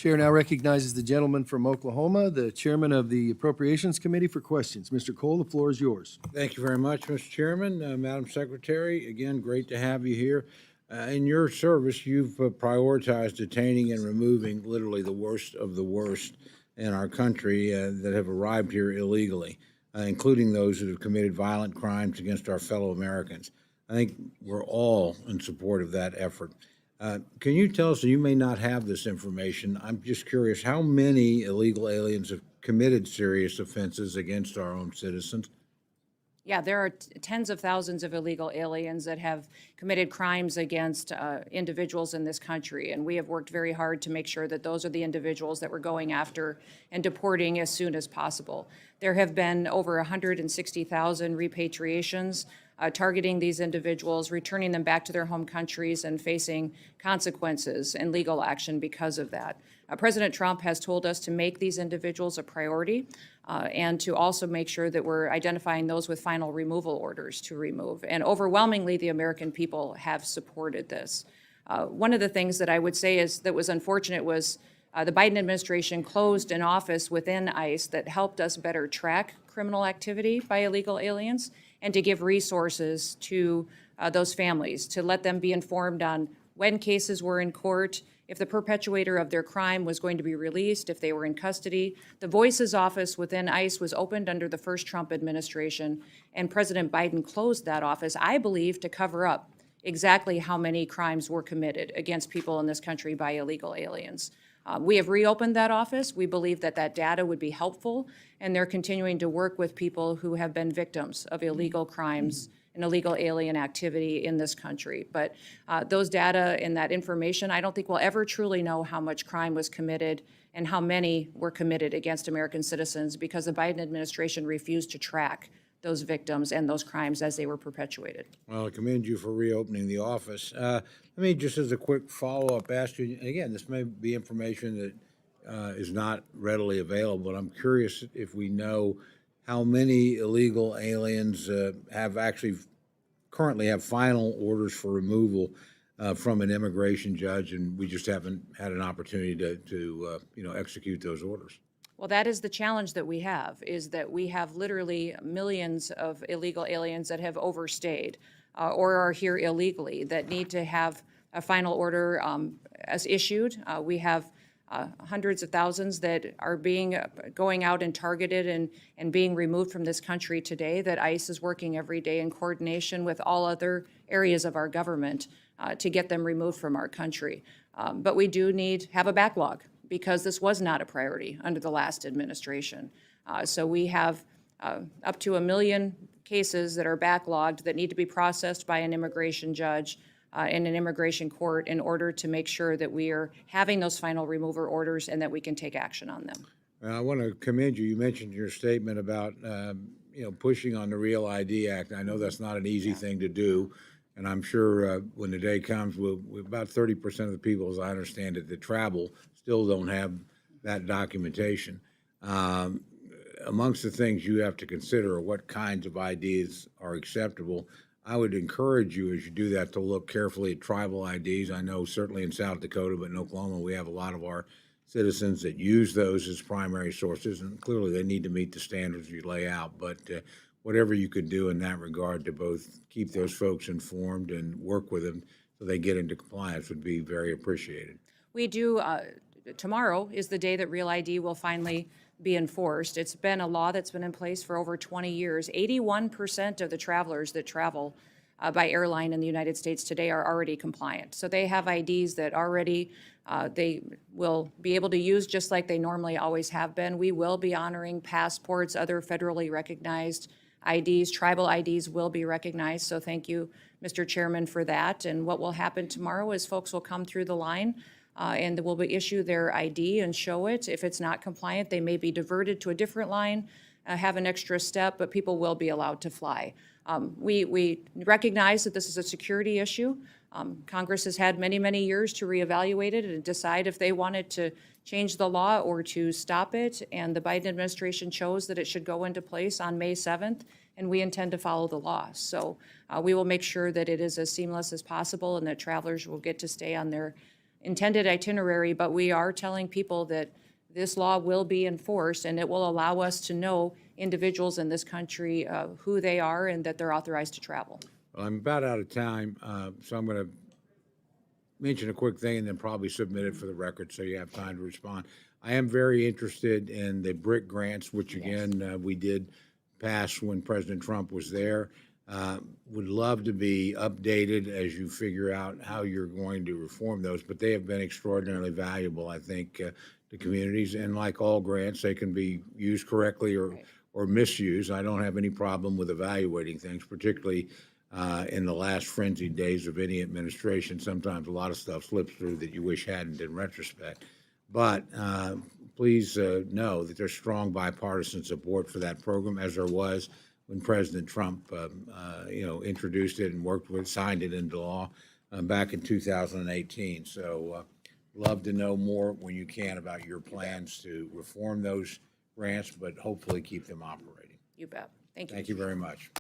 Chair now recognizes the gentleman from Oklahoma, the chairman of the Appropriations Committee, for questions. Mr. Cole, the floor is yours. Thank you very much, Mr. Chairman. Madam Secretary, again, great to have you here. In your service, you've prioritized detaining and removing literally the worst of the worst in our country that have arrived here illegally, including those that have committed violent crimes against our fellow Americans. I think we're all in support of that effort. Can you tell us, and you may not have this information, I'm just curious, how many illegal aliens have committed serious offenses against our own citizens? Yeah, there are tens of thousands of illegal aliens that have committed crimes against individuals in this country, and we have worked very hard to make sure that those are the individuals that we're going after and deporting as soon as possible. There have been over 160,000 repatriations targeting these individuals, returning them back to their home countries and facing consequences and legal action because of that. President Trump has told us to make these individuals a priority and to also make sure that we're identifying those with final removal orders to remove. And overwhelmingly, the American people have supported this. One of the things that I would say is that was unfortunate was the Biden administration closed an office within ICE that helped us better track criminal activity by illegal aliens and to give resources to those families, to let them be informed on when cases were in court, if the perpetuator of their crime was going to be released, if they were in custody. The Voices office within ICE was opened under the first Trump administration, and President Biden closed that office, I believe, to cover up exactly how many crimes were committed against people in this country by illegal aliens. We have reopened that office. We believe that that data would be helpful, and they're continuing to work with people who have been victims of illegal crimes and illegal alien activity in this country. But those data and that information, I don't think we'll ever truly know how much crime was committed and how many were committed against American citizens because the Biden administration refused to track those victims and those crimes as they were perpetuated. Well, I commend you for reopening the office. Let me just as a quick follow-up ask you, again, this may be information that is not readily available, but I'm curious if we know how many illegal aliens have actually currently have final orders for removal from an immigration judge, and we just haven't had an opportunity to execute those orders. Well, that is the challenge that we have, is that we have literally millions of illegal aliens that have overstayed or are here illegally that need to have a final order as issued. We have hundreds of thousands that are going out and targeted and being removed from this country today that ICE is working every day in coordination with all other areas of our government to get them removed from our country. But we do have a backlog because this was not a priority under the last administration. So we have up to 1 million cases that are backlogged that need to be processed by an immigration judge in an immigration court in order to make sure that we are having those final removal orders and that we can take action on them. I want to commend you. You mentioned your statement about pushing on the Real ID Act. I know that's not an easy thing to do, and I'm sure when the day comes, about 30% of the people, as I understand it, that travel still don't have that documentation. Amongst the things you have to consider are what kinds of IDs are acceptable. I would encourage you, as you do that, to look carefully at tribal IDs. I know certainly in South Dakota, but in Oklahoma, we have a lot of our citizens that use those as primary sources, and clearly they need to meet the standards you lay out. But whatever you could do in that regard to both keep those folks informed and work with them so they get into compliance would be very appreciated. We do. Tomorrow is the day that Real ID will finally be enforced. It's been a law that's been in place for over 20 years. 81% of the travelers that travel by airline in the United States today are already compliant. So they have IDs that already they will be able to use just like they normally always have been. We will be honoring passports, other federally recognized IDs. Tribal IDs will be recognized. So thank you, Mr. Chairman, for that. And what will happen tomorrow is folks will come through the line and will be issue their ID and show it. If it's not compliant, they may be diverted to a different line, have an extra step, but people will be allowed to fly. We recognize that this is a security issue. Congress has had many, many years to reevaluate it and decide if they wanted to change the law or to stop it, and the Biden administration chose that it should go into place on May 7th, and we intend to follow the law. So we will make sure that it is as seamless as possible and that travelers will get to stay on their intended itinerary, but we are telling people that this law will be enforced, and it will allow us to know individuals in this country, who they are and that they're authorized to travel. Well, I'm about out of time, so I'm going to mention a quick thing and then probably submit it for the record so you have time to respond. I am very interested in the BRIC grants, which again, we did pass when President Trump was there. Would love to be updated as you figure out how you're going to reform those, but they have been extraordinarily valuable, I think, to communities. And like all grants, they can be used correctly or misused. I don't have any problem with evaluating things, particularly in the last frenzied days of any administration. Sometimes a lot of stuff slips through that you wish hadn't in retrospect. But please know that there's strong bipartisan support for that program, as there was when President Trump, introduced it and signed it into law back in 2018. So love to know more when you can about your plans to reform those grants, but hopefully keep them operating. You bet. Thank you. Thank you very much.